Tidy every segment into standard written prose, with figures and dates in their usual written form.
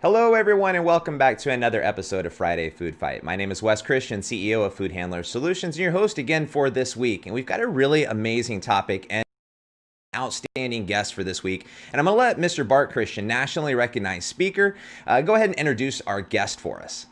Hello everyone and welcome back to another episode of Friday Food Fight. My name is Wes Christian, CEO of Food Handler Solutions, and your host again for this week. And we've got a really amazing topic and outstanding guest for this week. And I'm going to let Mr. Bart Christian, nationally recognized speaker, go ahead and introduce our guest for us.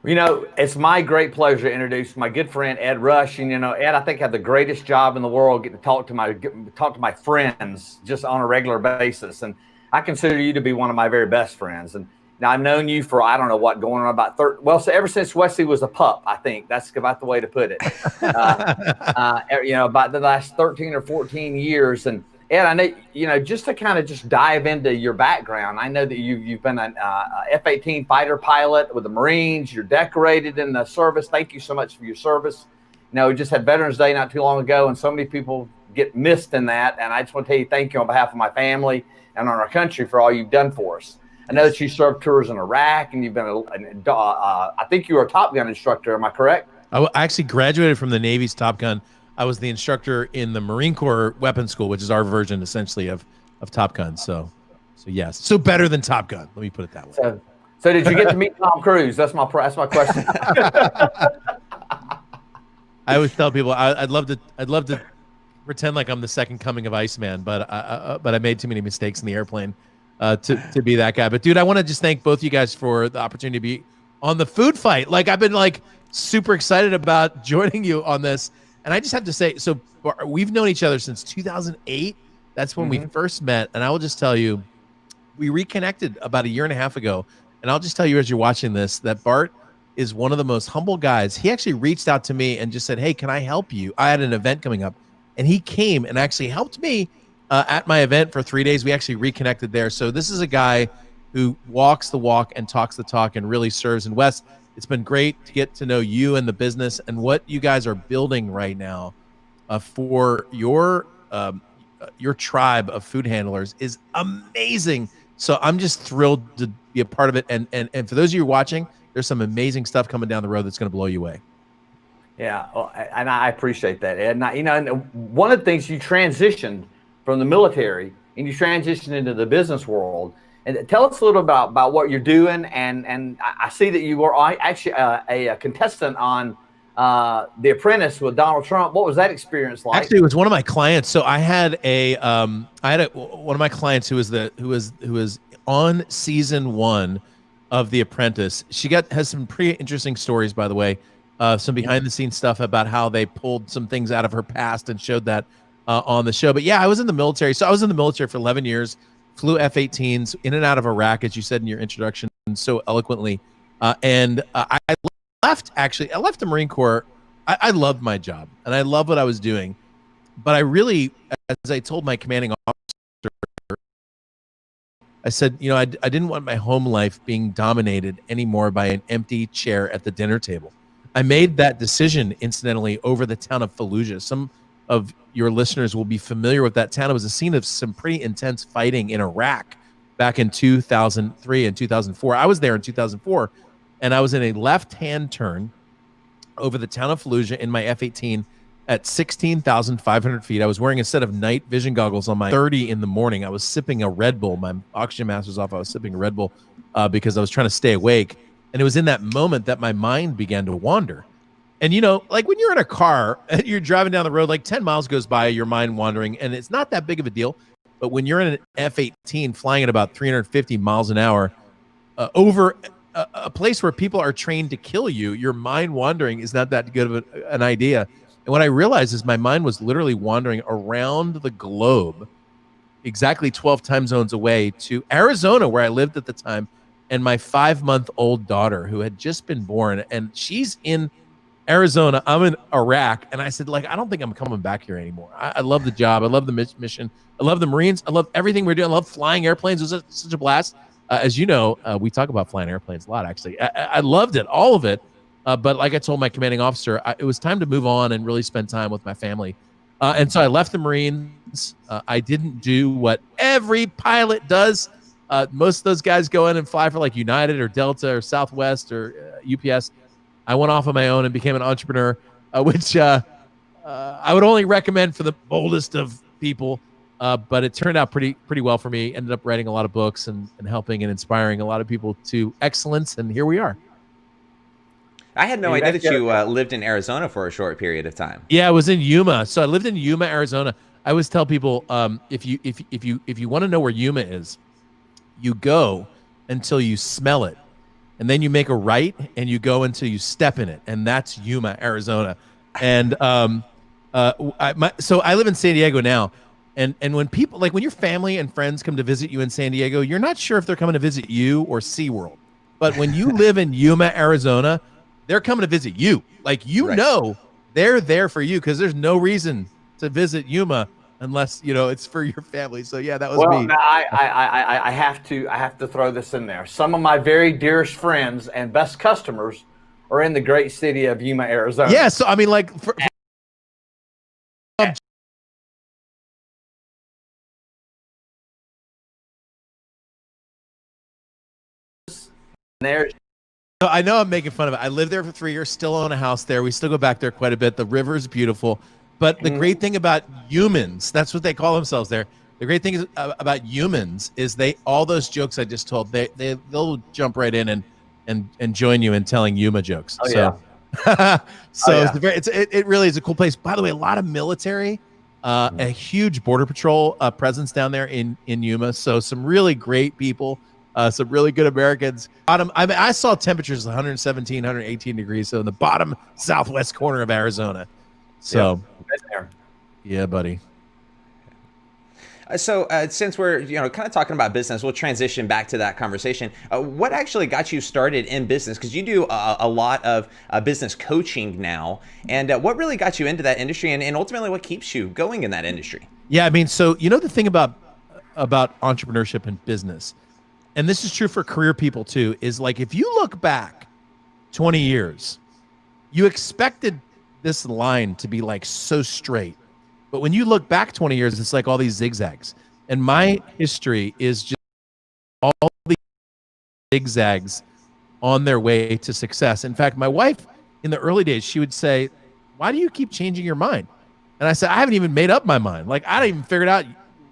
You know, it's my great pleasure to introduce my good friend, Ed Rush. And, you know, Ed, I think I have the greatest job in the world, getting to talk to my friends just on a regular basis. And I consider you to be one of my very best friends. And now I've known you for, I don't know what, going on about 30, well, so ever since Wesley was a pup, I think that's about the way to put it. You know, about the last 13 or 14 years. And Ed, I know, you know, just to kind of just dive into your background, I know that you've been an F-18 fighter pilot with the Marines. You're decorated in the service. Thank you so much for your service. You know, we just had Veterans Day not too long ago, and so many people get missed in that. And I just want to tell you thank you on behalf of my family and on our country for all you've done for us. I know that you served tours in Iraq, and you've been I think you were a Top Gun instructor. Am I correct? I actually graduated from the Navy's Top Gun. I was the instructor in the Marine Corps Weapons School, which is our version essentially of Top Gun. So yes, so better than Top Gun. Let me put it that way. So did you get to meet Tom Cruise? That's my question. I always tell people I'd love to pretend like I'm the second coming of Iceman, but I made too many mistakes in the airplane to be that guy. But dude, I want to just thank both you guys for the opportunity to be on the Food Fight. Like, I've been like super excited about joining you on this, and I just have to say, so we've known each other since 2008. That's when we first met, and I will just tell you, we reconnected about a year and a half ago. And I'll just tell you as you're watching this that Bart is one of the most humble guys. He actually reached out to me and just said, "Hey, can I help you?" I had an event coming up. And he came and actually helped me at my event for 3 days. We actually reconnected there. So this is a guy who walks the walk and talks the talk and really serves. And Wes, it's been great to get to know you and the business and what you guys are building right now for your tribe of food handlers is amazing. So I'm just thrilled to be a part of it. And for those of you watching, there's some amazing stuff coming down the road that's going to blow you away. Yeah, and I appreciate that, Ed. And you know, and one of the things, you transitioned from the military and you transitioned into the business world. And tell us a little about what you're doing. And I see that you were actually a contestant on The Apprentice with Donald Trump. What was that experience like? Actually, it was one of my clients. So I had one of my clients who was on season 1 of The Apprentice. She has some pretty interesting stories, by the way. Some behind the scenes stuff about how they pulled some things out of her past and showed that on the show. But yeah, I was in the military. So I was in the military for 11 years, flew F-18s in and out of Iraq, as you said in your introduction so eloquently. And I left the Marine Corps. I loved my job and I loved what I was doing. But I really, as I told my commanding officer, I said, you know, I didn't want my home life being dominated anymore by an empty chair at the dinner table. I made that decision, incidentally, over the town of Fallujah. Some of your listeners will be familiar with that town. It was a scene of some pretty intense fighting in Iraq back in 2003 and 2004. I was there in 2004, and I was in a left-hand turn over the town of Fallujah in my F-18 at 16,500 feet. I was wearing a set of night vision goggles on my 30 in the morning. I was sipping a Red Bull. My oxygen mask was off. I was sipping a Red Bull because I was trying to stay awake. And it was in that moment that my mind began to wander. And, you know, like when you're in a car and you're driving down the road, like 10 miles goes by, your mind wandering, and it's not that big of a deal. But when you're in an F-18 flying at about 350 miles an hour over a place where people are trained to kill you, your mind wandering is not that good of an idea. And what I realized is my mind was literally wandering around the globe, exactly 12 time zones away, to Arizona, where I lived at the time, and my 5-month-old daughter, who had just been born, and she's in Arizona, I'm in Iraq. And I said, like, I don't think I'm coming back here anymore. I love the job. I love the mission. I love the Marines. I love everything we're doing. I love flying airplanes. It was such a blast. As you know, we talk about flying airplanes a lot, actually. I loved it, all of it. But like I told my commanding officer, it was time to move on and really spend time with my family. And so I left the Marines. I didn't do what every pilot does. Most of those guys go in and fly for like United or Delta or Southwest or UPS. I went off on my own and became an entrepreneur, which I would only recommend for the boldest of people. But it turned out pretty well for me. Ended up writing a lot of books and helping and inspiring a lot of people to excellence. And here we are. I had no idea that you lived in Arizona for a short period of time. Yeah, I was in Yuma. So I lived in Yuma, Arizona. I always tell people, if you want to know where Yuma is, you go until you smell it, and then you make a right and you go until you step in it, and that's Yuma, Arizona. And so I live in San Diego now, and when people, like, when your family and friends come to visit you in San Diego, you're not sure if they're coming to visit you or SeaWorld. But when you live in Yuma, Arizona, they're coming to visit you. Like, you know, they're there for you, because there's no reason to visit Yuma unless, you know, it's for your family. So yeah, that was me. Now I have to throw this in there. Some of my very dearest friends and best customers are in the great city of Yuma, Arizona. Yeah, so I mean, like, there's I know I'm making fun of it. I lived there for 3 years, still own a house there. We still go back there quite a bit. The river is beautiful. But the great thing about humans, that's what they call themselves there. The great thing about humans is all those jokes I just told, they'll jump right in and join you in telling Yuma jokes. Oh, so, yeah. It really is a cool place. By the way, a lot of military, a huge border patrol presence down there in Yuma. So some really great people. Some really good Americans. I saw temperatures 117, 118 degrees. So in the bottom southwest corner of Arizona. So, yeah, buddy. So since we're kind of talking about business, we'll transition back to that conversation. What actually got you started in business? Because you do a lot of business coaching now. And what really got you into that industry, and ultimately what keeps you going in that industry? Yeah, I mean, so the thing about entrepreneurship and business, and this is true for career people too, is like, if you look back 20 years, you expected this line to be like so straight. But when you look back 20 years, it's like all these zigzags. And my history is just all these zigzags on their way to success. In fact, my wife in the early days, she would say, "Why do you keep changing your mind?" And I said, "I haven't even made up my mind. Like, I haven't even figured out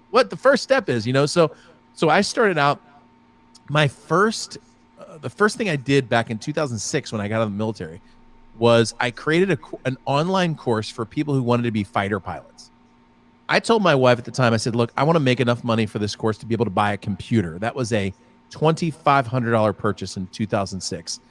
what the first step is, So I started out. The first thing I did back in 2006 when I got out of the military was I created an online course for people who wanted to be fighter pilots. I told my wife at the time, I said, "Look, I want to make enough money for this course to be able to buy a computer." That was a $2,500 purchase in 2006.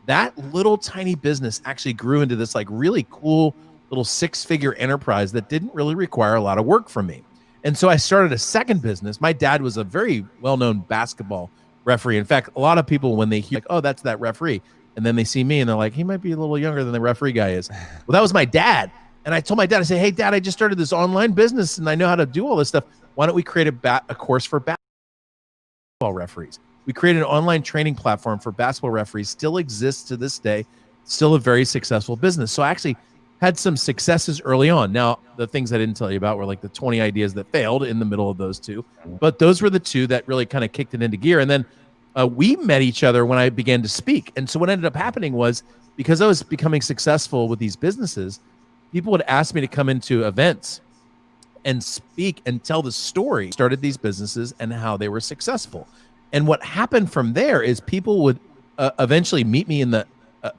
That little tiny business actually grew into this like really cool little six-figure enterprise that didn't really require a lot of work from me. And so I started a second business. My dad was a very well-known basketball referee. In fact, a lot of people, when they hear, like, "Oh, that's that referee," and then they see me and they're like, "He might be a little younger than the referee guy is." Well, that was my dad. And I told my dad, I said, "Hey, Dad, I just started this online business and I know how to do all this stuff. Why don't we create a course for basketball referees?" We created an online training platform for basketball referees, still exists to this day, still a very successful business. So I actually had some successes early on. Now, the things I didn't tell you about were like the 20 ideas that failed in the middle of those two. But those were the two that really kind of kicked it into gear. And then we met each other when I began to speak. And so what ended up happening was, because I was becoming successful with these businesses, people would ask me to come into events and speak and tell the story, started these businesses and how they were successful. And what happened from there is people would eventually meet me in the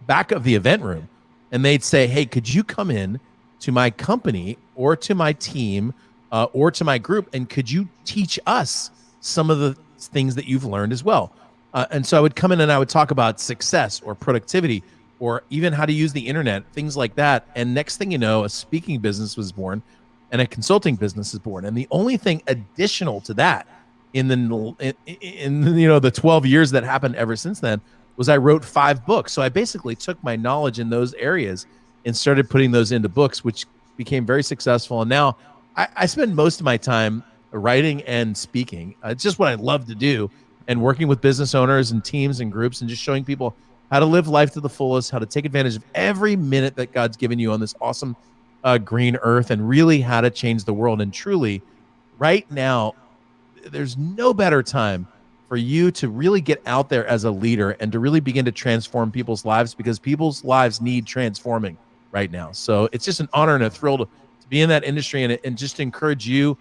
back of the event room, and they'd say, "Hey, could you come in to my company or to my team or to my group, and could you teach us some of the things that you've learned as well?" And so I would come in and I would talk about success or productivity or even how to use the internet, things like that. And next thing you know, a speaking business was born and a consulting business is born. And the only thing additional to that in the 12 years that happened ever since then was I wrote 5 books. So I basically took my knowledge in those areas and started putting those into books, which became very successful. And now I spend most of my time writing and speaking. It's just what I love to do, and working with business owners and teams and groups, and just showing people how to live life to the fullest, how to take advantage of every minute that God's given you on this awesome green earth, and really how to change the world. And truly, right now, there's no better time for you to really get out there as a leader and to really begin to transform people's lives, because people's lives need transforming right now. So it's just an honor and a thrill to be in that industry, and just to encourage you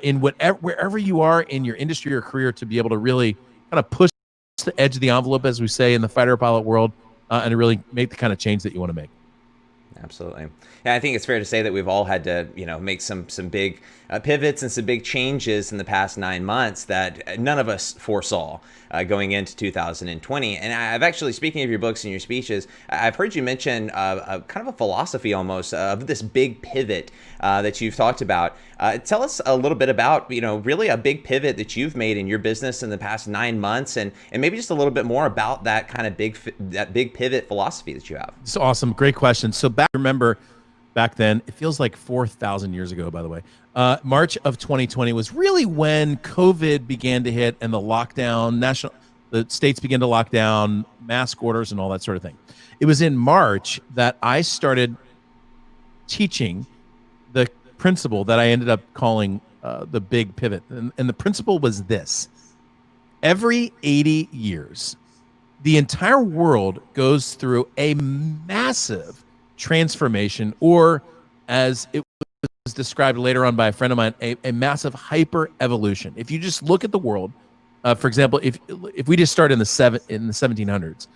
in wherever you are in your industry or career, to be able to really kind of push the edge of the envelope, as we say in the fighter pilot world, and to really make the kind of change that you want to make. Absolutely. Yeah, I think it's fair to say that we've all had to, make some big pivots and some big changes in the past 9 months that none of us foresaw going into 2020. And I've actually, speaking of your books and your speeches, I've heard you mention a kind of a philosophy almost of this big pivot that you've talked about. Tell us a little bit about, really a big pivot that you've made in your business in the past 9 months, and maybe just a little bit more about that kind of big pivot philosophy that you have. It's awesome. Great question. So remember back then, it feels like 4,000 years ago, by the way, March of 2020 was really when COVID began to hit, and the lockdown, the states began to lock down, mask orders and all that sort of thing. It was in March that I started teaching the principle that I ended up calling the big pivot. And the principle was this: every 80 years, the entire world goes through a massive transformation, or as it was described later on by a friend of mine, a massive hyper evolution. If you just look at the world, for example, if we just start in the 1700s,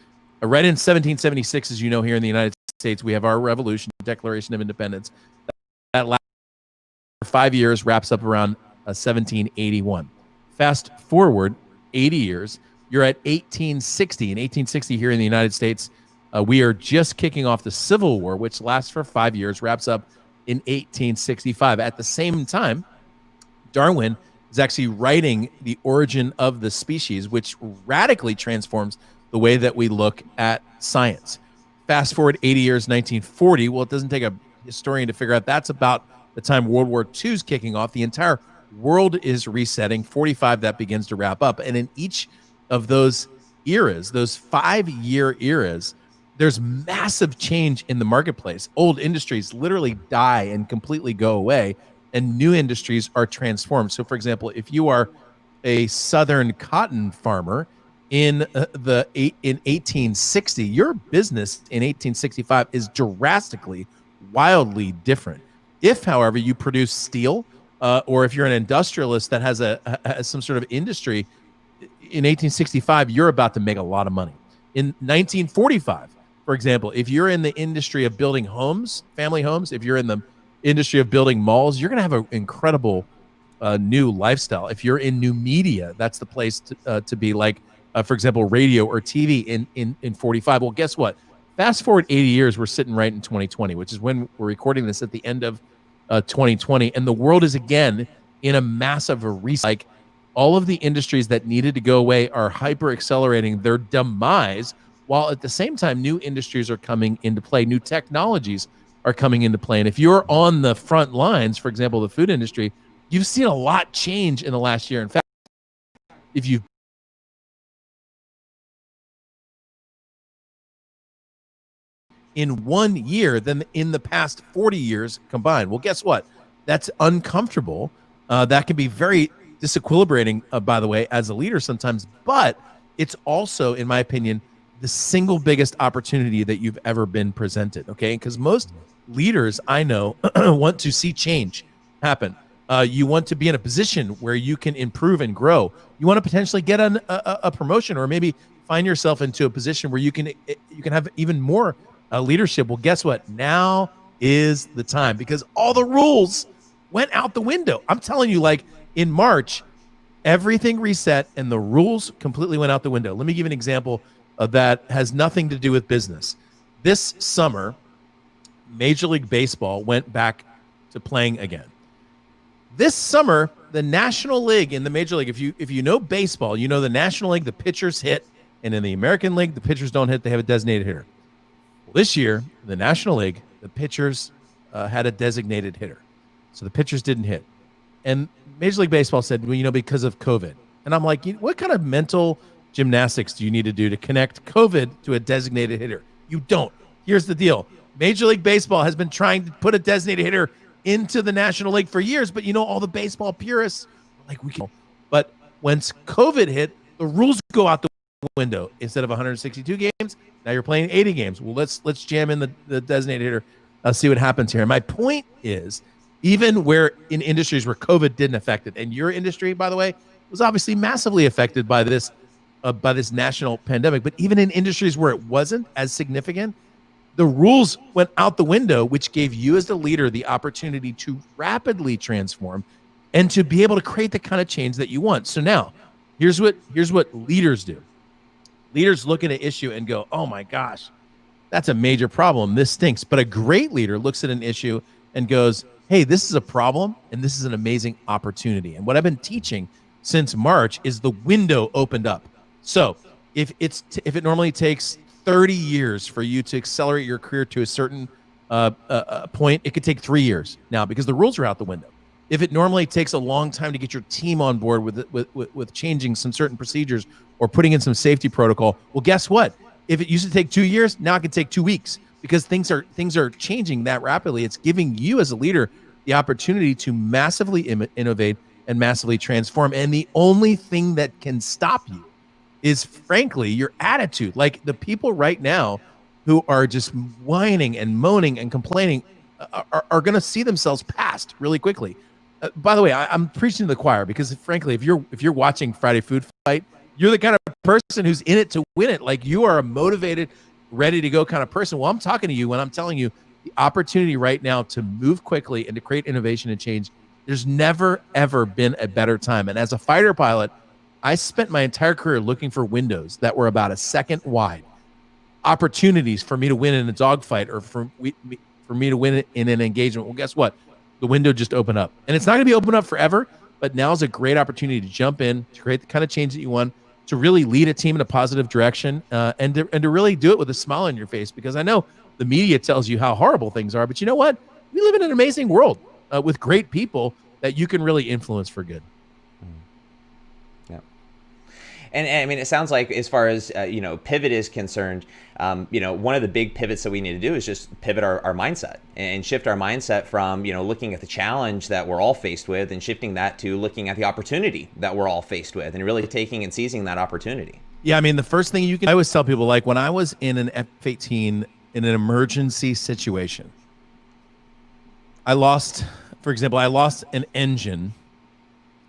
right in 1776, as you know, here in the United States, we have our revolution, Declaration of Independence. That lasts for 5 years, wraps up around 1781. Fast forward 80 years, you're at 1860. In 1860 here in the United States, we are just kicking off the Civil War, which lasts for 5 years, wraps up in 1865. At the same time, Darwin is actually writing The Origin of the Species, which radically transforms the way that we look at science. Fast forward 80 years, 1940. Well, it doesn't take a historian to figure out that's about the time World War II is kicking off. The entire world is resetting. 45, that begins to wrap up. And in each of those eras, those 5-year eras, there's massive change in the marketplace. Old industries literally die and completely go away, and new industries are transformed. So, for example, if you are a southern cotton farmer in 1860, your business in 1865 is drastically, wildly different. If, however, you produce steel, or if you're an industrialist that has some sort of industry, in 1865, you're about to make a lot of money. In 1945, for example, if you're in the industry of building homes, family homes, if you're in the industry of building malls, you're going to have an incredible new lifestyle. If you're in new media, that's the place to be, like, for example, radio or TV in 45. Well, guess what? Fast forward 80 years, we're sitting right in 2020, which is when we're recording this at the end of 2020. And the world is again in a massive reset. Like, all of the industries that needed to go away are hyper accelerating their demise, while at the same time, new industries are coming into play. New technologies are coming into play. And if you're on the front lines, for example, the food industry, you've seen a lot change in the last year. In fact, if you've in 1 year than in the past 40 years combined. Well, guess what? That's uncomfortable. That can be very disequilibrating, by the way, as a leader sometimes, but it's also, in my opinion, the single biggest opportunity that you've ever been presented, okay? Because most leaders I know want to see change happen. You want to be in a position where you can improve and grow. You want to potentially get a promotion, or maybe find yourself into a position where you can have even more leadership. Well, guess what? Now is the time, because all the rules went out the window. I'm telling you, like in March, everything reset and the rules completely went out the window. Let me give you an example that has nothing to do with business. This summer, Major League Baseball went back to playing again. This summer, the National League in the Major League, if you know baseball, you know the National League, the pitchers hit, and in the American League, the pitchers don't hit. They have a designated hitter. Well, this year, the National League, the pitchers had a designated hitter. So the pitchers didn't hit. And Major League Baseball said, well, because of COVID. And I'm like, what kind of mental gymnastics do you need to do to connect COVID to a designated hitter? You don't. Here's the deal. Major League Baseball has been trying to put a designated hitter into the National League for years, but all the baseball purists like we can. But once COVID hit, the rules go out the window. Instead of 162 games, now you're playing 80 games. Well, let's jam in the designated hitter. See what happens here. And my point is, even where in industries where COVID didn't affect it, and your industry, by the way, was obviously massively affected by this national pandemic, but even in industries where it wasn't as significant, the rules went out the window, which gave you as the leader the opportunity to rapidly transform and to be able to create the kind of change that you want. So now, here's what leaders do. Leaders look at an issue and go, oh my gosh, that's a major problem. This stinks. But a great leader looks at an issue and goes, hey, this is a problem and this is an amazing opportunity. And what I've been teaching since March is the window opened up. So if it normally takes 30 years for you to accelerate your career to a certain point, it could take 3 years now because the rules are out the window. If it normally takes a long time to get your team on board with changing some certain procedures or putting in some safety protocol, well, guess what? If it used to take 2 years, now it can take 2 weeks because things are changing that rapidly. It's giving you as a leader the opportunity to massively innovate and massively transform. And the only thing that can stop you is, frankly, your attitude. Like the people right now who are just whining and moaning and complaining are going to see themselves passed really quickly. By the way, I'm preaching to the choir because, frankly, if you're watching Friday Food Fight, you're the kind of person who's in it to win it. Like you are a motivated, ready to go kind of person. Well, I'm talking to you when I'm telling you the opportunity right now to move quickly and to create innovation and change. There's never, ever been a better time. And as a fighter pilot, I spent my entire career looking for windows that were about a second wide, opportunities for me to win in a dogfight or for me to win in an engagement. Well, guess what? The window just opened up. And it's not going to be open up forever, but now is a great opportunity to jump in, to create the kind of change that you want, to really lead a team in a positive direction, and to really do it with a smile on your face. Because I know the media tells you how horrible things are, but you know what? We live in an amazing world with great people that you can really influence for good. And I mean, it sounds like as far as, pivot is concerned, one of the big pivots that we need to do is just pivot our mindset and shift our mindset from, looking at the challenge that we're all faced with and shifting that to looking at the opportunity that we're all faced with and really taking and seizing that opportunity. Yeah, I mean, the first thing I always tell people, like when I was in an F-18 in an emergency situation, for example, I lost an engine.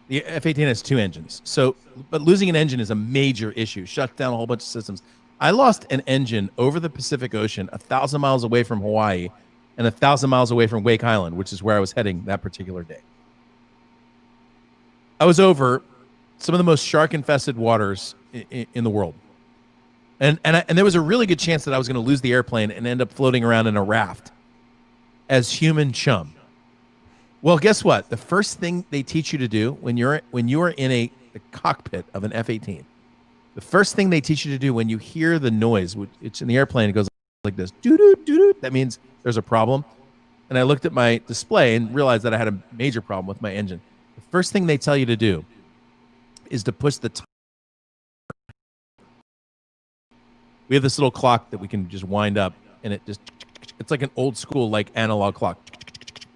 The F-18 has 2 engines. But losing an engine is a major issue. Shuts down a whole bunch of systems. I lost an engine over the Pacific Ocean, 1,000 miles away from Hawaii and 1,000 miles away from Wake Island, which is where I was heading that particular day. I was over some of the most shark-infested waters in the world. And there was a really good chance that I was going to lose the airplane and end up floating around in a raft as human chum. Well, guess what? The first thing they teach you to do when you are in the cockpit of an F-18, the first thing they teach you to do when you hear the noise, it's in the airplane, it goes like this, doo-doo, doo-doo. That means there's a problem. And I looked at my display and realized that I had a major problem with my engine. The first thing they tell you to do is to push the timer. We have this little clock that we can just wind up, and it's like an old school, like analog clock.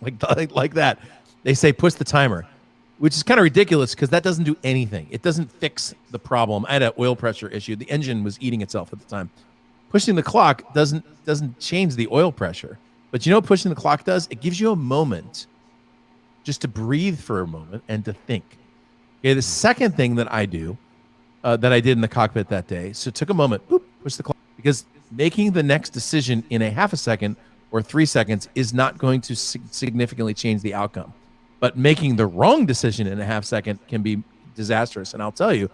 Like that. They say push the timer, which is kind of ridiculous because that doesn't do anything. It doesn't fix the problem. I had an oil pressure issue. The engine was eating itself at the time. Pushing the clock doesn't change the oil pressure. But you know what pushing the clock does? It gives you a moment just to breathe for a moment and to think. Okay, the second thing that I do, that I did in the cockpit that day, so took a moment, boop, push the clock, because making the next decision in a half a second or 3 seconds is not going to significantly change the outcome. But making the wrong decision in a half second can be disastrous. And I'll tell you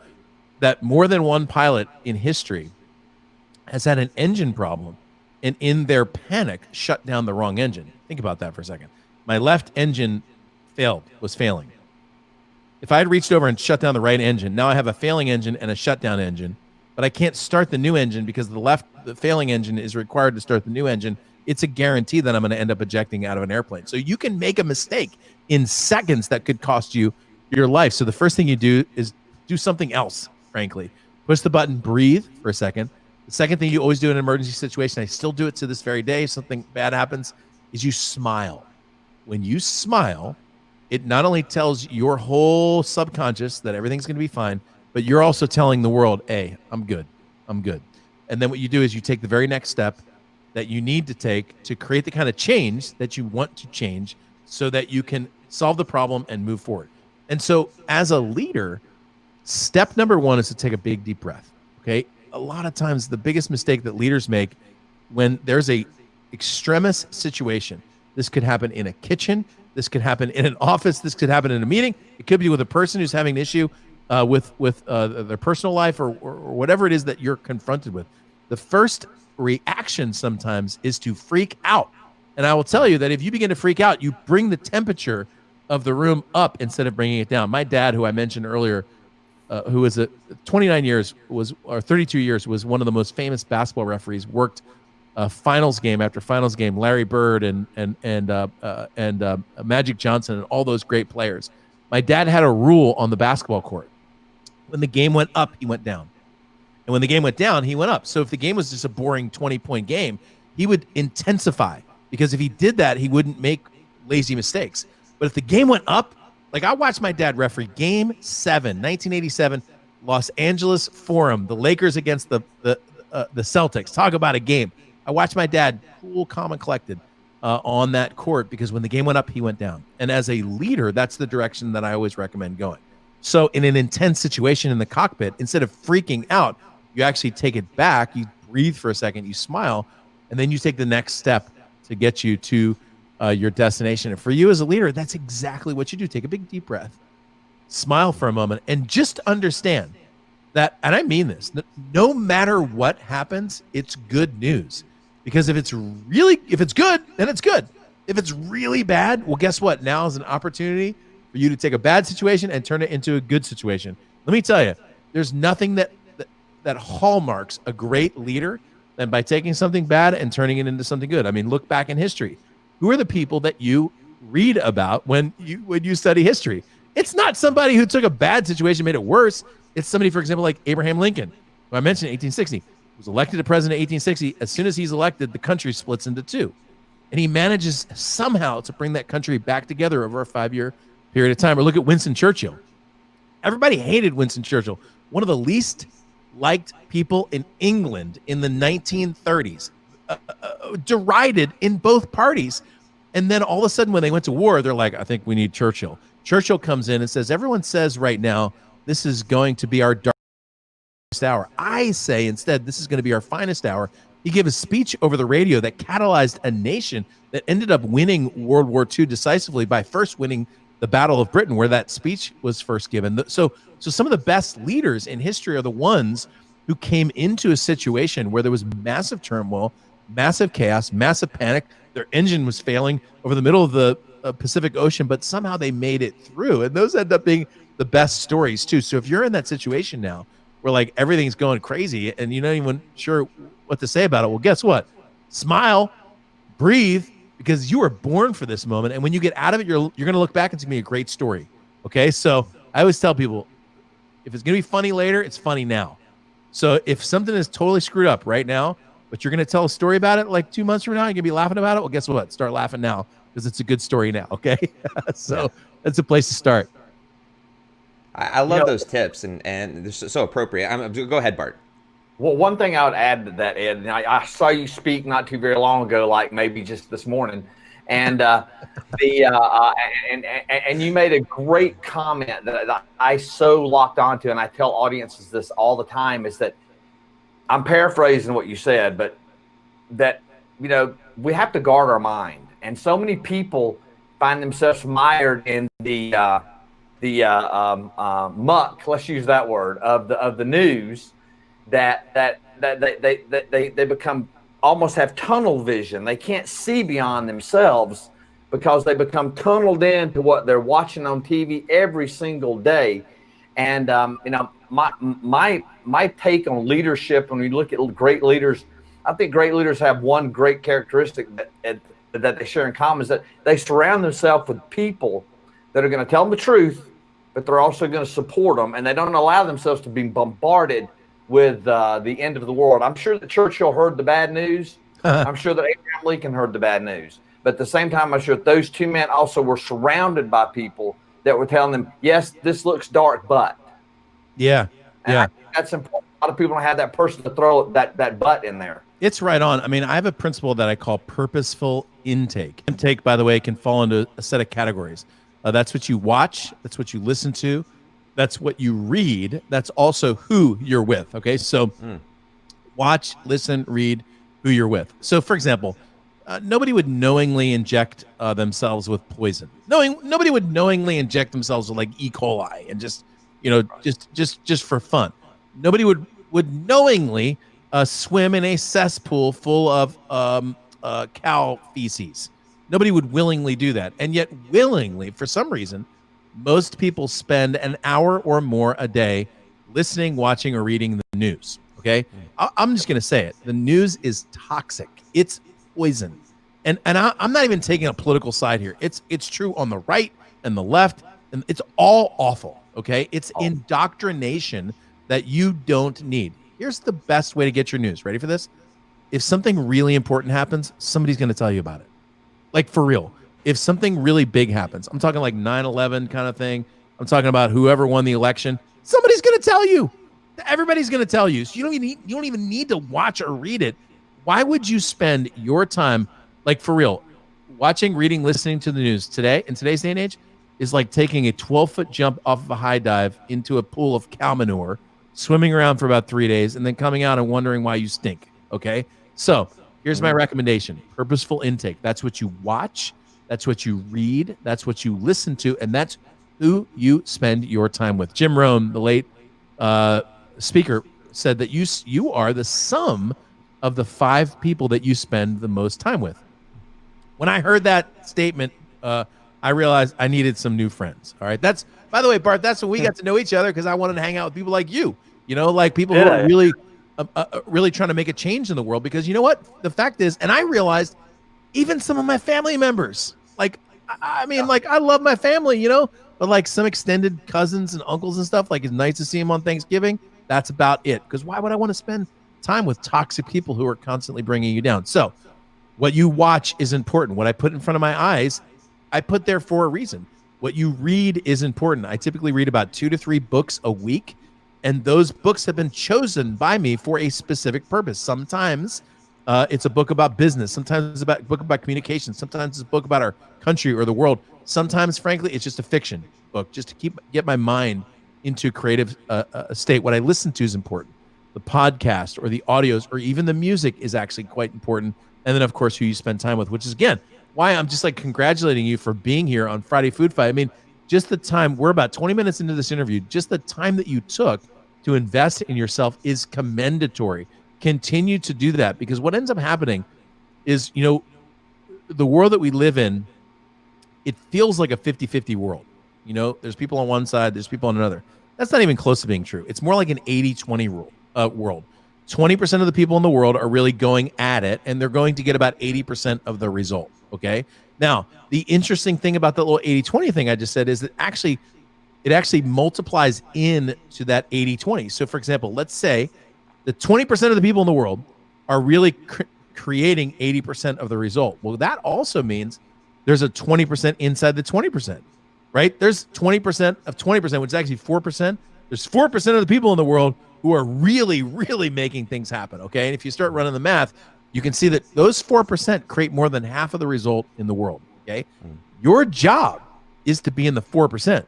that more than one pilot in history has had an engine problem and in their panic shut down the wrong engine. Think about that for a second. My left engine was failing. If I had reached over and shut down the right engine, now I have a failing engine and a shutdown engine, but I can't start the new engine because the failing engine is required to start the new engine, it's a guarantee that I'm going to end up ejecting out of an airplane. So you can make a mistake in seconds that could cost you your life. So the first thing you do is do something else, frankly. Push the button, breathe for a second. The second thing you always do in an emergency situation, I still do it to this very day, if something bad happens, is you smile. When you smile, it not only tells your whole subconscious that everything's going to be fine, but you're also telling the world, hey, I'm good. I'm good. And then what you do is you take the very next step that you need to take to create the kind of change that you want to change so that you can solve the problem and move forward. And so as a leader, step number one is to take a big, deep breath. Okay. A lot of times the biggest mistake that leaders make when there's a extremist situation, this could happen in a kitchen, this could happen in an office, this could happen in a meeting, it could be with a person who's having an issue with their personal life or whatever it is that you're confronted with. The first reaction sometimes is to freak out. And I will tell you that if you begin to freak out, you bring the temperature of the room up instead of bringing it down. My dad, who I mentioned earlier, who was 29 years or 32 years, was one of the most famous basketball referees, worked finals game after finals game, Larry Bird and Magic Johnson and all those great players. My dad had a rule on the basketball court. When the game went up, he went down. And when the game went down, he went up. So if the game was just a boring 20-point game, he would intensify, because if he did that, he wouldn't make lazy mistakes. But if the game went up, like I watched my dad referee Game 7, 1987, Los Angeles Forum, the Lakers against the Celtics. Talk about a game. I watched my dad cool, calm, and collected on that court, because when the game went up, he went down. And as a leader, that's the direction that I always recommend going. So in an intense situation in the cockpit, instead of freaking out, you actually take it back, you breathe for a second, you smile, and then you take the next step to get you to your destination. And for you as a leader, that's exactly what you do. Take a big deep breath, smile for a moment, and just understand that, and I mean this, no matter what happens, it's good news. Because if it's good, then it's good. If it's really bad, well, guess what? Now is an opportunity for you to take a bad situation and turn it into a good situation. Let me tell you, there's nothing that hallmarks a great leader than by taking something bad and turning it into something good. I mean, look back in history. Who are the people that you read about when you study history? It's not somebody who took a bad situation, made it worse. It's somebody, for example, like Abraham Lincoln, who I mentioned in 1860, was elected to president in 1860. As soon as he's elected, the country splits into two. And he manages somehow to bring that country back together over a 5-year period of time. Or look at Winston Churchill. Everybody hated Winston Churchill. One of the least liked people in England in the 1930s. Derided in both parties. And then all of a sudden when they went to war, they're like, I think we need Churchill. Churchill comes in and says, everyone says right now, this is going to be our darkest hour. I say instead, this is going to be our finest hour. He gave a speech over the radio that catalyzed a nation that ended up winning World War II decisively by first winning the Battle of Britain, where that speech was first given. So some of the best leaders in history are the ones who came into a situation where there was massive turmoil, massive chaos, massive panic. Their engine was failing over the middle of the Pacific Ocean, but somehow they made it through. And those end up being the best stories too. So if you're in that situation now where like everything's going crazy and you're not even sure what to say about it, well, guess what? Smile, breathe, because you were born for this moment. And when you get out of it, you're going to look back and it's going to be a great story. Okay. So I always tell people, if it's going to be funny later, it's funny now. So if something is totally screwed up right now, but you're going to tell a story about it like 2 months from now, you're going to be laughing about it. Well, guess what? Start laughing now because it's a good story now. Okay. So that's a place to start. I love those tips and they're so appropriate. Go ahead, Bart. Well, one thing I would add to that, Ed, and I saw you speak not too very long ago, like maybe just this morning, and and you made a great comment that I so locked onto, and I tell audiences this all the time, is that I'm paraphrasing what you said, but that we have to guard our mind, and so many people find themselves mired in the muck, let's use that word, of the news, that they become almost have tunnel vision. They can't see beyond themselves because they become tunneled into what they're watching on TV every single day. And my take on leadership, when we look at great leaders, I think great leaders have one great characteristic that they share in common, is that they surround themselves with people that are going to tell them the truth, but they're also going to support them, and they don't allow themselves to be bombarded with the end of the world. I'm sure that Churchill heard the bad news. I'm sure that Abraham Lincoln heard the bad news. But at the same time, I'm sure that those two men also were surrounded by people that were telling them, yes, this looks dark, but. Yeah. And I think that's important. A lot of people don't have that person to throw that but in there. It's right on. I mean, I have a principle that I call purposeful intake. Intake, by the way, can fall into a set of categories. That's what you watch. That's what you listen to. That's what you read. That's also who you're with. Okay, so watch, listen, read, who you're with. So, for example, nobody would knowingly inject themselves with poison. Nobody would knowingly inject themselves with like E. coli and just for fun. Nobody would knowingly swim in a cesspool full of cow feces. Nobody would willingly do that. And yet willingly, for some reason, most people spend an hour or more a day listening, watching, or reading the news. Okay? I'm just going to say it. The news is toxic. It's poison. And I'm not even taking a political side here. It's true on the right and the left, and it's all awful. Okay? It's indoctrination that you don't need. Here's the best way to get your news. Ready for this? If something really important happens, somebody's going to tell you about it. Like, for real. If something really big happens, I'm talking like 9/11 kind of thing. I'm talking about whoever won the election. Somebody's going to tell you. Everybody's going to tell you. So you don't even need to watch or read it. Why would you spend your time, like, for real, watching, reading, listening to the news today, in today's day and age, is like taking a 12-foot jump off of a high dive into a pool of cow manure, swimming around for about 3 days, and then coming out and wondering why you stink. Okay? So here's my recommendation. Purposeful intake. That's what you watch. That's what you read. That's what you listen to. And that's who you spend your time with. Jim Rohn, the late speaker, said that you are the sum of the 5 people that you spend the most time with. When I heard that statement, I realized I needed some new friends. All right. That's, by the way, Bart, that's when we got to know each other, because I wanted to hang out with people like you, like people who are really trying to make a change in the world. Because you know what? The fact is, and I realized even some of my family members, like, I mean, like, I love my family, but like some extended cousins and uncles and stuff, like, it's nice to see them on Thanksgiving. That's about it. Because why would I want to spend time with toxic people who are constantly bringing you down? So what you watch is important. What I put in front of my eyes, I put there for a reason. What you read is important. I typically read about 2 to 3 books a week, and those books have been chosen by me for a specific purpose. Sometimes it's a book about business. Sometimes it's a book about communication. Sometimes it's a book about our country or the world. Sometimes, frankly, it's just a fiction book, just to get my mind into a creative state. What I listen to is important. The podcast or the audios or even the music is actually quite important. And then, of course, who you spend time with, which is, again, why I'm just like congratulating you for being here on Friday Food Fight. I mean, just the time, we're about 20 minutes into this interview, just the time that you took to invest in yourself is commendatory. Continue to do that, because what ends up happening is, the world that we live in, it feels like a 50-50 world. There's people on one side, there's people on another. That's not even close to being true. It's more like an 80-20 world. 20% of the people in the world are really going at it, and they're going to get about 80% of the result. Okay. Now, the interesting thing about the little 80-20 thing I just said is that it actually multiplies into that 80-20. So, for example, let's say the 20% of the people in the world are really creating 80% of the result. Well, that also means there's a 20% inside the 20%, right? There's 20% of 20%, which is actually 4%. There's 4% of the people in the world who are really, really making things happen. Okay. And if you start running the math, you can see that those 4% create more than half of the result in the world. Okay. Your job is to be in the 4%.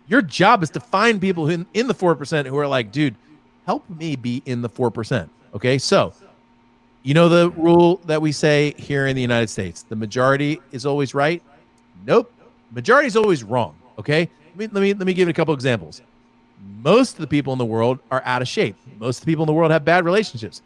Your job is to find people in the 4% who are like, dude, help me be in the 4%. Okay. So, the rule that we say here in the United States, the majority is always right. Nope. Majority is always wrong. Okay. Let me give you a couple examples. Most of the people in the world are out of shape. Most of the people in the world have bad relationships.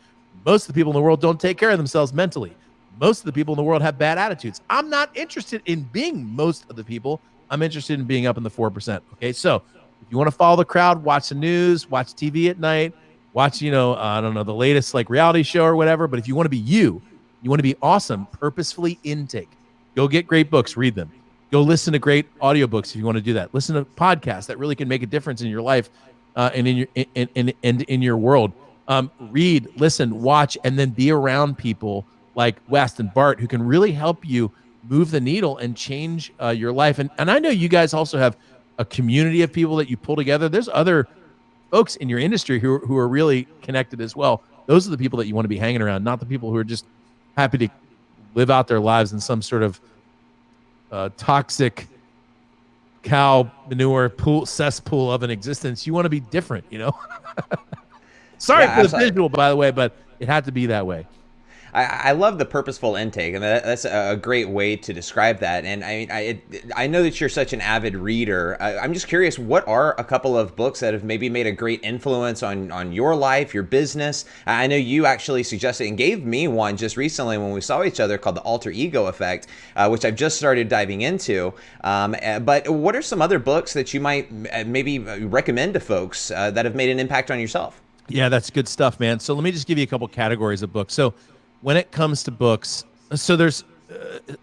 Most of the people in the world don't take care of themselves mentally. Most of the people in the world have bad attitudes. I'm not interested in being most of the people. I'm interested in being up in the 4%. Okay, so if you want to follow the crowd, watch the news, watch TV at night, watch, I don't know, the latest like reality show or whatever. But if you want to be you want to be awesome, Purposefully Intake. Go get great books, read them. Go listen to great audiobooks if you want to do that. Listen to podcasts that really can make a difference in your life and in your world. Read, listen, watch, and then be around people like West and Bart who can really help you move the needle and change your life. And I know you guys also have a community of people that you pull together. There's other folks in your industry who are really connected as well. Those are the people that you want to be hanging around, not the people who are just happy to live out their lives in some sort of toxic cow manure cesspool of an existence. You want to be different, Sorry for the visual, by the way, but it had to be that way. I love the purposeful intake, and that's a great way to describe that. And I know that you're such an avid reader. I'm just curious, what are a couple of books that have maybe made a great influence on your life, your business? I know you actually suggested and gave me one just recently when we saw each other called The Alter Ego Effect, which I've just started diving into. But what are some other books that you might maybe recommend to folks that have made an impact on yourself? Yeah, that's good stuff, man. So let me just give you a couple categories of books. So when it comes to books, so there's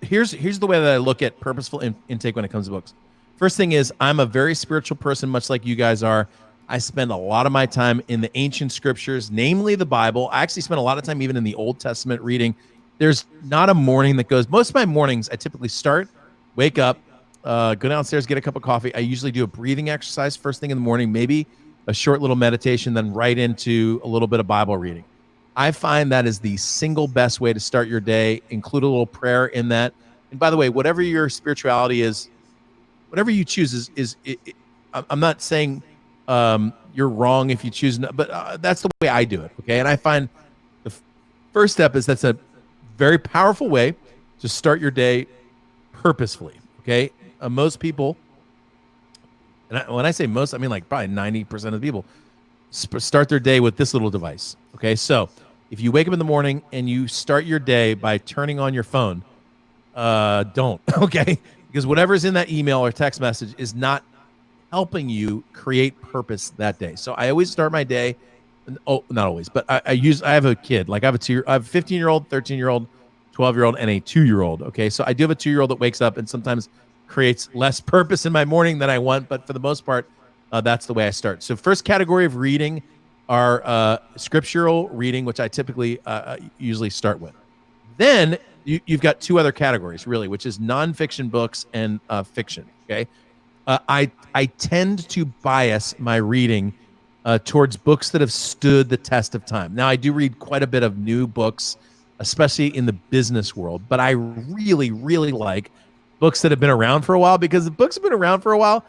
here's the way that I look at purposeful intake when it comes to books. First thing is, I'm a very spiritual person, much like you guys are. I spend a lot of my time in the ancient scriptures, namely the Bible. I actually spend a lot of time even in the Old Testament reading. There's not a morning that goes. Most of my mornings, I typically wake up, go downstairs, get a cup of coffee. I usually do a breathing exercise first thing in the morning, maybe a short little meditation, then right into a little bit of Bible reading. I find that is the single best way to start your day. Include a little prayer in that. And by the way, whatever your spirituality is, whatever you choose I'm not saying you're wrong if you choose, but that's the way I do it. Okay. And I find the first step is that's a very powerful way to start your day purposefully. Okay. Most people, and when I say most, I mean like probably 90% of the people start their day with this little device. Okay. So if you wake up in the morning and you start your day by turning on your phone, don't, okay? Because whatever's in that email or text message is not helping you create purpose that day. So I always start my day, not always, but I have a kid, like I have a 15-year-old, 13-year-old, 12-year-old, and a 2-year-old, okay? So I do have a 2-year-old that wakes up and sometimes creates less purpose in my morning than I want, but for the most part, that's the way I start. So first category of reading are scriptural reading, which I typically usually start with. Then you've got two other categories, really, which is nonfiction books and fiction. Okay, I tend to bias my reading towards books that have stood the test of time. Now, I do read quite a bit of new books, especially in the business world, but I really, really like books that have been around for a while, because the books have been around for a while.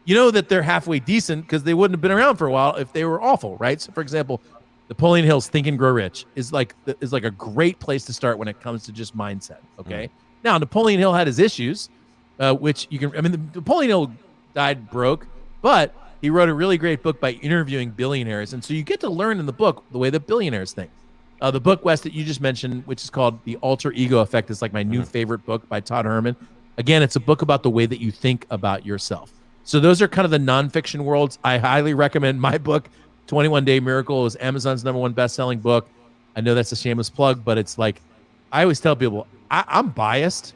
You know that they're halfway decent because they wouldn't have been around for a while if they were awful, right? So, for example, Napoleon Hill's Think and Grow Rich is like a great place to start when it comes to just mindset. Okay, Now Napoleon Hill had his issues, which you can. I mean, Napoleon Hill died broke, but he wrote a really great book by interviewing billionaires, and so you get to learn in the book the way that billionaires think. The book, Wes, that you just mentioned, which is called The Alter Ego Effect, is like my new favorite book by Todd Herman. Again, it's a book about the way that you think about yourself. So those are kind of the nonfiction worlds. I highly recommend my book, 21 Day Miracle. It was Amazon's #1 best-selling book. I know that's a shameless plug, but it's like, I always tell people, I'm biased,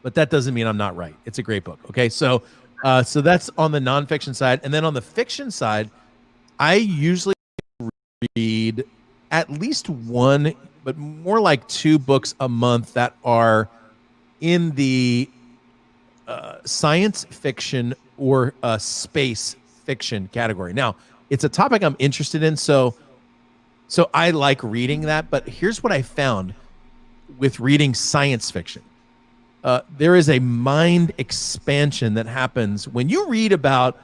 but that doesn't mean I'm not right. It's a great book. Okay, so that's on the nonfiction side. And then on the fiction side, I usually read at least one, but more like 2 books a month that are in the science fiction or space fiction category. Now, it's a topic I'm interested in, so I like reading that. But here's what I found with reading science fiction. There is a mind expansion that happens when you read about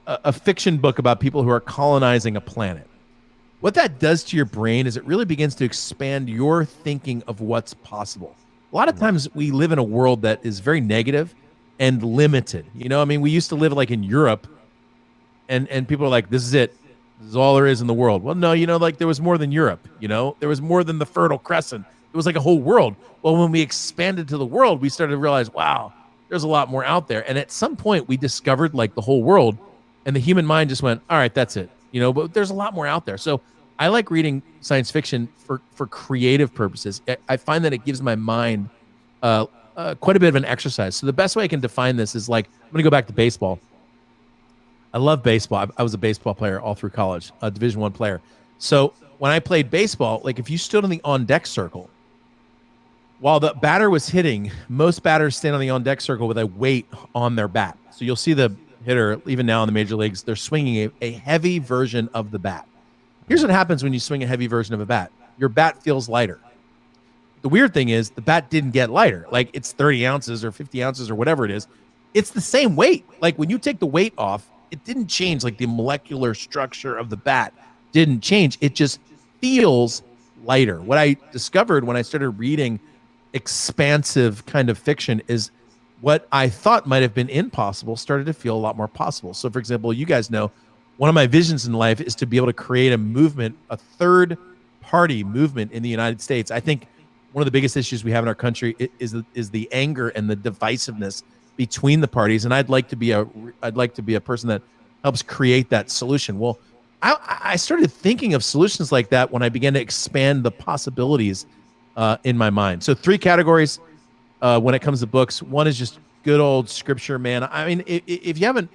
a fiction book about people who are colonizing a planet. What that does to your brain is it really begins to expand your thinking of what's possible. A lot of times we live in a world that is very negative and limited. You know, I mean, we used to live like in Europe, and people are like, this is it. This is all there is in the world. Well, no, you know, like there was more than Europe, you know? There was more than the Fertile Crescent. It was like a whole world. Well, when we expanded to the world, we started to realize, wow, there's a lot more out there. And at some point we discovered like the whole world, and the human mind just went, all right, that's it. but there's a lot more out there. So I like reading science fiction for creative purposes. I find that it gives my mind quite a bit of an exercise. So the best way I can define this is like, I'm going to go back to baseball. I love baseball. I was a baseball player all through college, a Division I player. So when I played baseball, like if you stood on the on-deck circle, while the batter was hitting, most batters stand on the on-deck circle with a weight on their bat. So you'll see the hitter, even now in the major leagues, they're swinging a heavy version of the bat. Here's what happens when you swing a heavy version of a bat. Your bat feels lighter. The weird thing is the bat didn't get lighter. Like it's 30 ounces or 50 ounces or whatever it is. It's the same weight. Like when you take the weight off, it didn't change. Like the molecular structure of the bat didn't change. It just feels lighter. What I discovered when I started reading expansive kind of fiction is what I thought might have been impossible started to feel a lot more possible. So for example, you guys know one of my visions in life is to be able to create a movement, a third party movement in the United States. I think one of the biggest issues we have in our country is the anger and the divisiveness between the parties. And I'd like to be a person that helps create that solution. Well, I started thinking of solutions like that when I began to expand the possibilities in my mind. So 3 categories when it comes to books. One is just good old scripture, man. I mean, if you haven't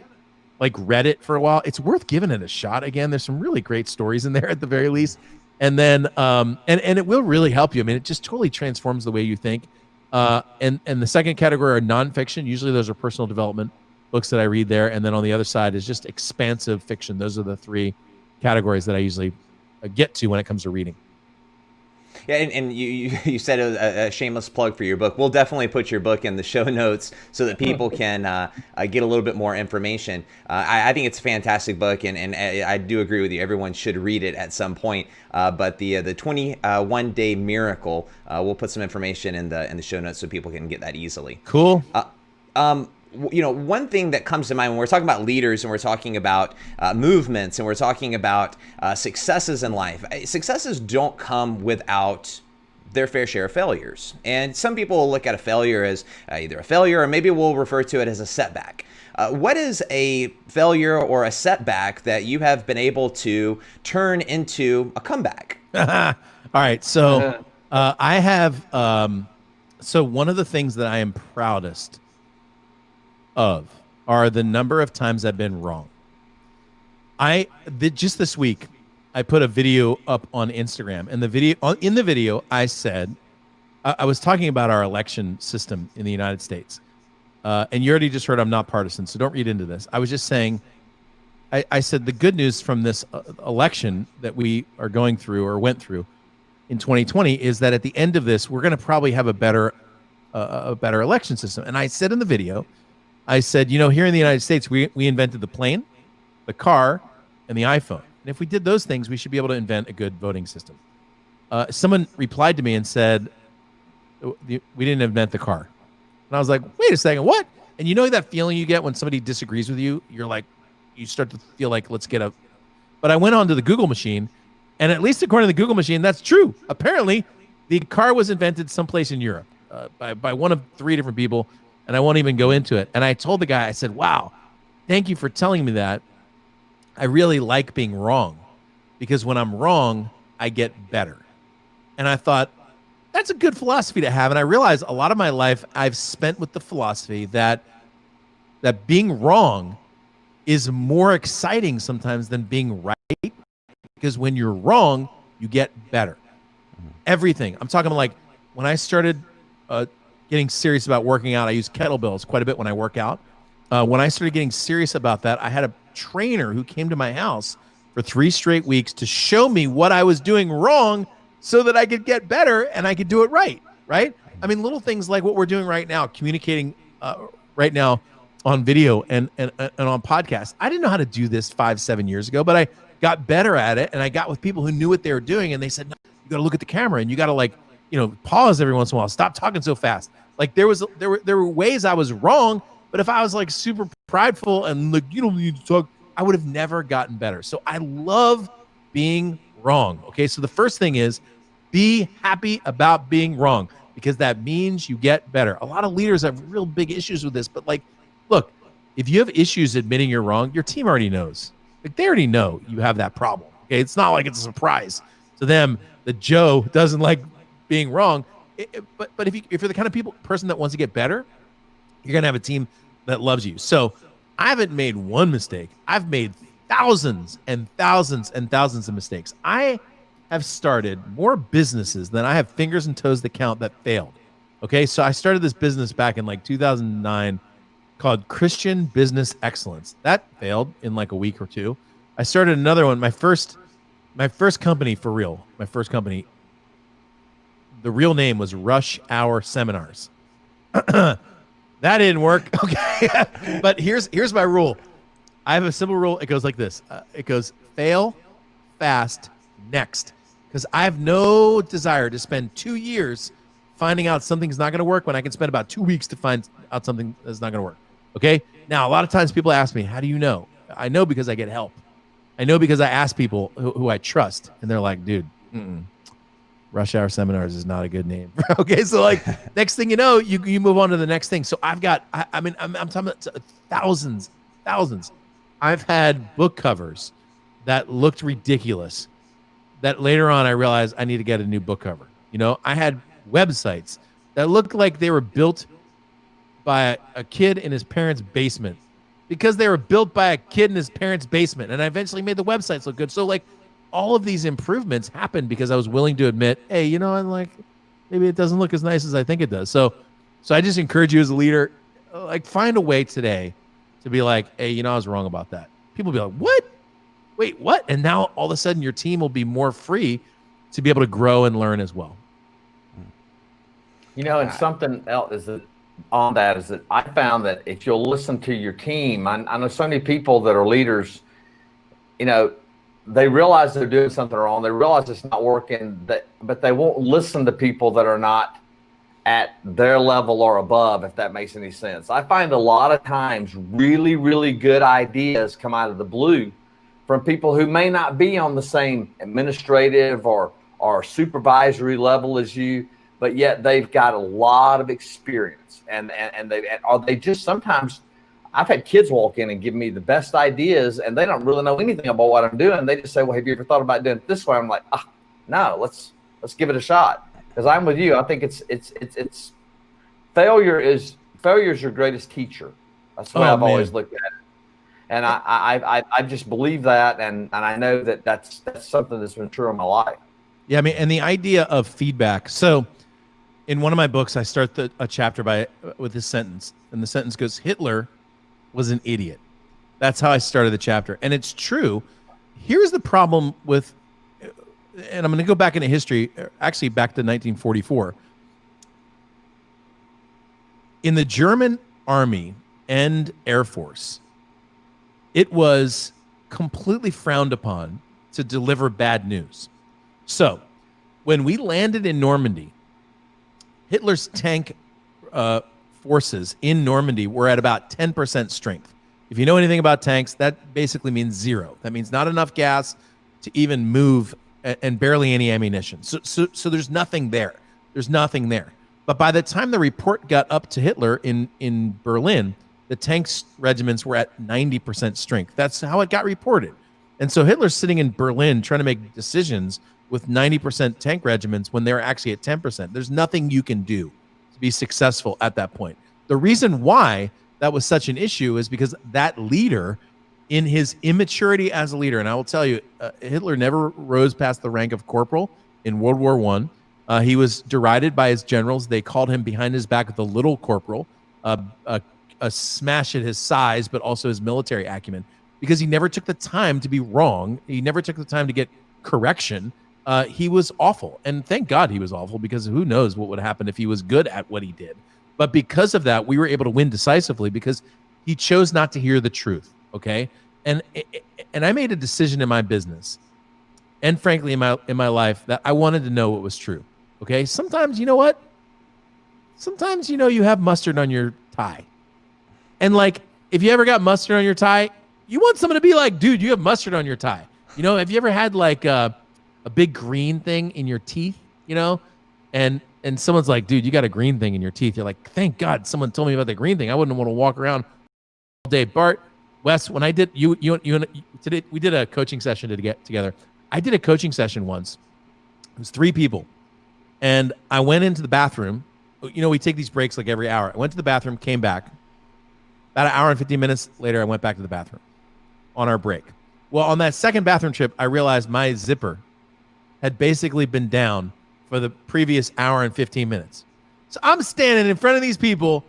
like read it for a while, it's worth giving it a shot. Again, there's some really great stories in there at the very least. And then, and it will really help you. I mean, it just totally transforms the way you think. And the second category are nonfiction. Usually those are personal development books that I read there. And then on the other side is just expansive fiction. Those are the 3 categories that I usually get to when it comes to reading. Yeah, and you said a shameless plug for your book. We'll definitely put your book in the show notes so that people can get a little bit more information. I think it's a fantastic book, and I do agree with you. Everyone should read it at some point. But the 21-day miracle, we'll put some information in the show notes so people can get that easily. Cool. One thing that comes to mind when we're talking about leaders and we're talking about movements and we're talking about successes in life, successes don't come without their fair share of failures. And some people will look at a failure as either a failure or maybe we'll refer to it as a setback. What is a failure or a setback that you have been able to turn into a comeback? All right. So I have, so one of the things that I am proudest of are the number of times I've been wrong. Just this week, I put a video up on Instagram, and in the video, I said, I was talking about our election system in the United States. And you already just heard I'm not partisan, so don't read into this. I was just saying, I said the good news from this election that we are going through or went through in 2020 is that at the end of this, we're going to probably have a better election system. And I said in the video, I said, here in the United States, we invented the plane, the car, and the iPhone. And if we did those things, we should be able to invent a good voting system. Someone replied to me and said, we didn't invent the car. And I was like, wait a second, what? And you know that feeling you get when somebody disagrees with you? You're like, you start to feel like, But I went on to the Google machine, and at least according to the Google machine, that's true. Apparently, the car was invented someplace in Europe by one of 3 different people, and I won't even go into it. And I told the guy, I said, wow, thank you for telling me that. I really like being wrong, because when I'm wrong, I get better. And I thought, that's a good philosophy to have. And I realized a lot of my life I've spent with the philosophy that being wrong is more exciting sometimes than being right, because when you're wrong, you get better. Everything. I'm talking like when I started getting serious about working out, I use kettlebells quite a bit when I work out. When I started getting serious about that, I had a trainer who came to my house for 3 straight weeks to show me what I was doing wrong so that I could get better and I could do it right? I mean, little things like what we're doing right now, communicating right now on video and on podcasts. I didn't know how to do this 5-7 years ago, but I got better at it, and I got with people who knew what they were doing, and they said, no, you got to look at the camera, and you got to pause every once in a while, stop talking so fast. Like there were ways I was wrong, but if I was like super prideful and like, you don't need to talk, I would have never gotten better. So I love being wrong. Okay. So the first thing is be happy about being wrong, because that means you get better. A lot of leaders have real big issues with this, but like, look, if you have issues admitting you're wrong, your team already knows. Like they already know you have that problem. Okay, it's not like it's a surprise to them that Joe doesn't like being wrong. But if you're the kind of person that wants to get better, you're gonna have a team that loves you. So I haven't made one mistake. I've made thousands and thousands and thousands of mistakes. I have started more businesses than I have fingers and toes that count that failed. Okay, so I started this business back in like 2009 called Christian Business Excellence. That failed in like a week or two. I started another one. My first company for real. My first company. The real name was Rush Hour Seminars. That didn't work. Okay, but here's my rule. I have a simple rule. It goes like this. It goes fail, fast, next. Because I have no desire to spend 2 years finding out something's not going to work when I can spend about 2 weeks to find out something that's not going to work. Okay. Now, a lot of times people ask me, how do you know? I know because I get help. I know because I ask people who I trust, and they're like, dude, Rush Hour Seminars is not a good name. Okay. So like next thing you know, you move on to the next thing. So I've got, I'm talking about thousands. I've had book covers that looked ridiculous that later on I realized I need to get a new book cover. You know, I had websites that looked like they were built by a kid in his parents' basement because they were built by a kid in his parents' basement. And I eventually made the websites look good. So like all of these improvements happened because I was willing to admit, hey, you know, I'm like, maybe it doesn't look as nice as I think it does. So I just encourage you as a leader, like find a way today to be like, hey, you know, I was wrong about that. People will be like, what? Wait, what? And now all of a sudden your team will be more free to be able to grow and learn as well. You know, and something else is that I found that if you'll listen to your team, I know so many people that are leaders, you know, they realize they're doing something wrong. They realize it's not working, but they won't listen to people that are not at their level or above, if that makes any sense. I find a lot of times really, really good ideas come out of the blue from people who may not be on the same administrative or supervisory level as you, but yet they've got a lot of experience. And they just sometimes, I've had kids walk in and give me the best ideas, and they don't really know anything about what I'm doing. They just say, well, have you ever thought about doing it this way? I'm like, no, let's give it a shot. Because I'm with you. I think it's failure is your greatest teacher. That's the way I've always looked at it. And I just believe that, and I know that's something that's been true in my life. Yeah, I mean, and the idea of feedback. So in one of my books, I start a chapter with this sentence, and the sentence goes, Hitler was an idiot. That's how I started the chapter. And it's true. Here's the problem with, and I'm going to go back into history, actually back to 1944. In the German Army and Air Force, it was completely frowned upon to deliver bad news. So when we landed in Normandy, Hitler's tank forces in Normandy were at about 10% strength. If you know anything about tanks, that basically means zero. That means not enough gas to even move and barely any ammunition. So there's nothing there. There's nothing there. But by the time the report got up to Hitler in Berlin, the tanks regiments were at 90% strength. That's how it got reported. And so Hitler's sitting in Berlin trying to make decisions with 90% tank regiments when they're actually at 10%. There's nothing you can do to be successful at that point. The reason why that was such an issue is because that leader, in his immaturity as a leader, and I will tell you, Hitler never rose past the rank of corporal in World War I. He was derided by his generals. They called him behind his back the little corporal, a smash at his size, but also his military acumen, because he never took the time to be wrong. He never took the time to get correction. He was awful. And thank God he was awful, because who knows what would happen if he was good at what he did. But because of that, we were able to win decisively because he chose not to hear the truth. Okay. And I made a decision in my business and frankly in my life that I wanted to know what was true. Okay. Sometimes, you know what? Sometimes, you know, you have mustard on your tie. And like, if you ever got mustard on your tie, you want someone to be like, dude, you have mustard on your tie. You know, have you ever had like a big green thing in your teeth, you know, and someone's like, dude, you got a green thing in your teeth. You're like, thank God someone told me about the green thing. I wouldn't want to walk around all day. Bart, Wes, when I did today, we did a coaching session to get together. I did a coaching session once. It was 3 people, and I went into the bathroom. We take these breaks like every hour. I went to the bathroom, came back. About an hour and 15 minutes later, I went back to the bathroom on our break. Well, on that second bathroom trip, I realized my zipper had basically been down for the previous hour and 15 minutes. So I'm standing in front of these people,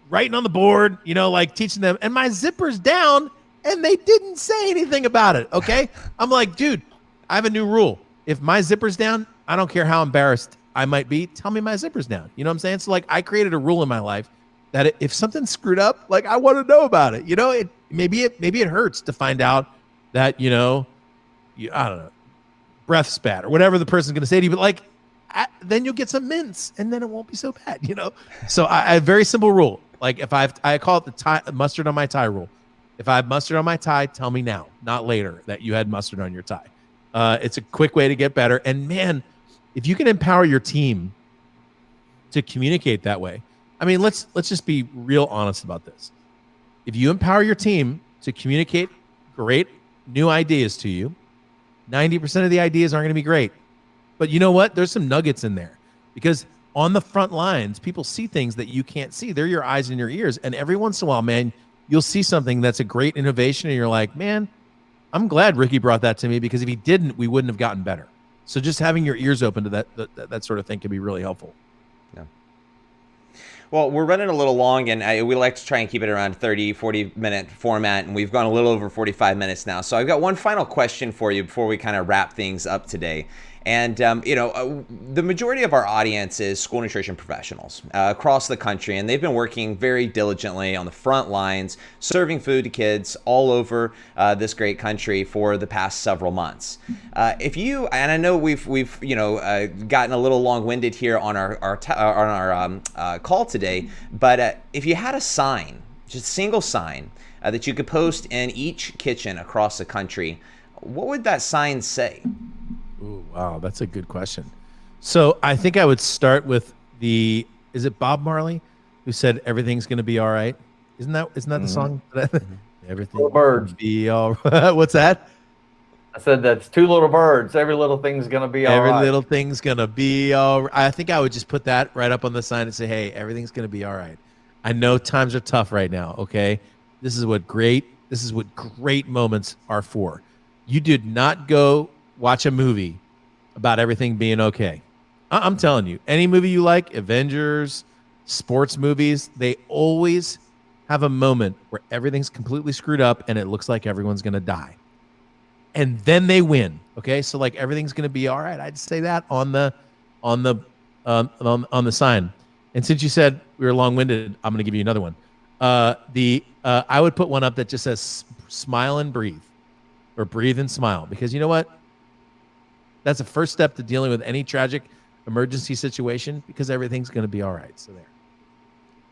writing on the board, like teaching them, and my zipper's down, and they didn't say anything about it, okay? I'm like, dude, I have a new rule. If my zipper's down, I don't care how embarrassed I might be, tell me my zipper's down. You know what I'm saying? So, like, I created a rule in my life that if something's screwed up, like, I want to know about it. Maybe it hurts to find out that, I don't know, breath spat or whatever the person's going to say to you, but like, then you'll get some mints and then it won't be so bad, So I have a very simple rule. Like if I call it the tie, mustard on my tie rule. If I have mustard on my tie, tell me now, not later, that you had mustard on your tie. It's a quick way to get better. And man, if you can empower your team to communicate that way, I mean, let's just be real honest about this. If you empower your team to communicate great new ideas to you, 90% of the ideas aren't going to be great. But you know what? There's some nuggets in there, because on the front lines, people see things that you can't see. They're your eyes and your ears. And every once in a while, man, you'll see something that's a great innovation and you're like, man, I'm glad Ricky brought that to me, because if he didn't, we wouldn't have gotten better. So just having your ears open to that sort of thing can be really helpful. Yeah. Well, we're running a little long, and we like to try and keep it around 30, 40-minute format, and we've gone a little over 45 minutes now. So I've got one final question for you before we kind of wrap things up today. And, the majority of our audience is school nutrition professionals across the country, and they've been working very diligently on the front lines, serving food to kids all over this great country for the past several months. And I know we've gotten a little long-winded here on our call today, but if you had a sign, just a single sign that you could post in each kitchen across the country, what would that sign say? Ooh, wow, that's a good question. So I think I would start with is it Bob Marley who said everything's going to be all right? Isn't that the song? Everything little birds. Be all right. What's that? I said that's 2 little birds. Every little thing's going to be all right. Every little thing's going to be all right. I think I would just put that right up on the sign and say, hey, everything's going to be all right. I know times are tough right now, okay? This is what great moments are for. You did not go watch a movie about everything being okay. I'm telling you, any movie you like, Avengers, sports movies, they always have a moment where everything's completely screwed up and it looks like everyone's going to die. And then they win. Okay? So like everything's going to be all right. I'd say that on the sign. And since you said we were long-winded, I'm going to give you another one. I would put one up that just says smile and breathe, or breathe and smile, because you know what? That's the first step to dealing with any tragic emergency situation, because everything's going to be all right. So there.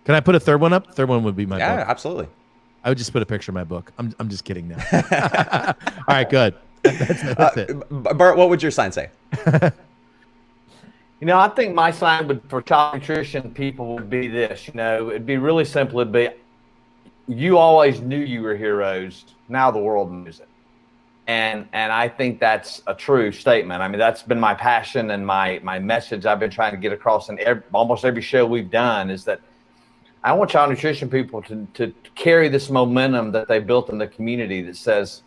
Can I put a third one up? Third one would be my book. Yeah, absolutely. I would just put a picture of my book. I'm just kidding now. All right, good. That's it. Bart, what would your sign say? I think my sign for child nutrition people would be this. It'd be really simple. It'd be, you always knew you were heroes. Now the world knows it. And I think that's a true statement. I mean, that's been my passion and my message I've been trying to get across in almost every show we've done, is that I want child nutrition people to carry this momentum that they built in the community that says,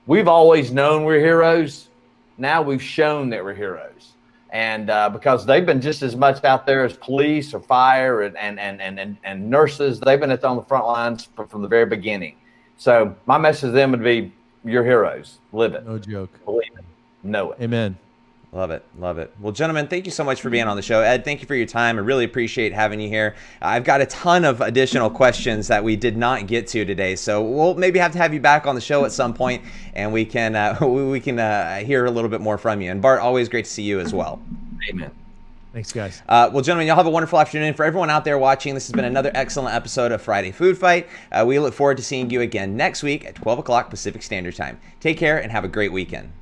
we've always known we're heroes. Now we've shown that we're heroes. And because they've been just as much out there as police or fire and nurses, they've been on the front lines from the very beginning. So my message to them would be, you're heroes. Live it. No joke. Believe it. Know it. Amen. Love it. Love it. Well, gentlemen, thank you so much for being on the show. Ed, thank you for your time. I really appreciate having you here. I've got a ton of additional questions that we did not get to today, so we'll maybe have to have you back on the show at some point, and we can hear a little bit more from you. And Bart, always great to see you as well. Amen. Thanks, guys. Well, gentlemen, y'all have a wonderful afternoon. For everyone out there watching, this has been another excellent episode of Friday Food Fight. We look forward to seeing you again next week at 12 o'clock Pacific Standard Time. Take care and have a great weekend.